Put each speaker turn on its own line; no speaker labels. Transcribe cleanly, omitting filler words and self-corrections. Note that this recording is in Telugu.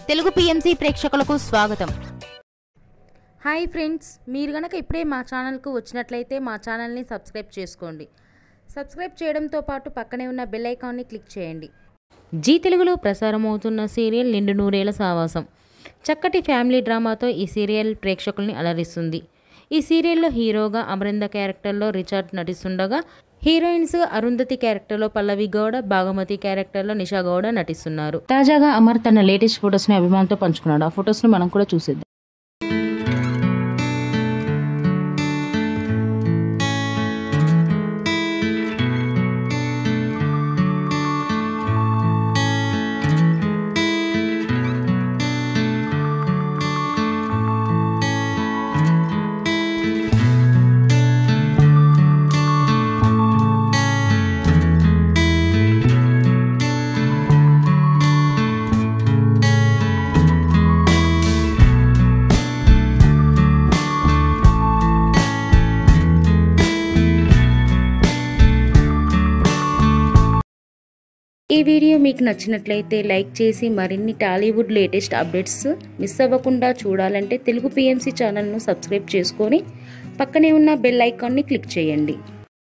తెలుగు పిఎంసి ప్రేక్షకులకు స్వాగతం.
హాయ్ ఫ్రెండ్స్, మీరు గనక ఇప్పుడే మా ఛానల్కు వచ్చినట్లయితే మా ఛానల్ని సబ్స్క్రైబ్ చేసుకోండి. సబ్స్క్రైబ్ చేయడంతో పాటు పక్కనే ఉన్న బెల్ ఐకాన్ని క్లిక్ చేయండి. జీ తెలుగులో ప్రసారమవుతున్న సీరియల్ నిండు నూరేళ్ల సావాసం. చక్కటి ఫ్యామిలీ డ్రామాతో ఈ సీరియల్ ప్రేక్షకుల్ని అలరిస్తుంది. ఈ సీరియల్లో హీరోగా అమరింద క్యారెక్టర్లో రిచర్డ్ నటిస్తుండగా, హీరోయిన్స్గా అరుంధతి క్యారెక్టర్లో పల్లవి గౌడ, భాగమతి క్యారెక్టర్లో నిషా గౌడ నటిస్తున్నారు. తాజాగా అమర్ తన లేటెస్ట్ ఫొటోస్ని అభిమానులతో పంచుకున్నాడు. ఆ ఫొటోస్ని మనం కూడా చూసేద్దాం. ఈ వీడియో మీకు నచ్చినట్లయితే లైక్ చేసి మరిన్ని టాలీవుడ్ లేటెస్ట్ అప్డేట్స్ మిస్ అవ్వకుండా చూడాలంటే తెలుగు పిఎంసి ఛానల్ను సబ్స్క్రైబ్ చేసుకొని పక్కనే ఉన్న బెల్ ఐకాన్ని క్లిక్ చేయండి.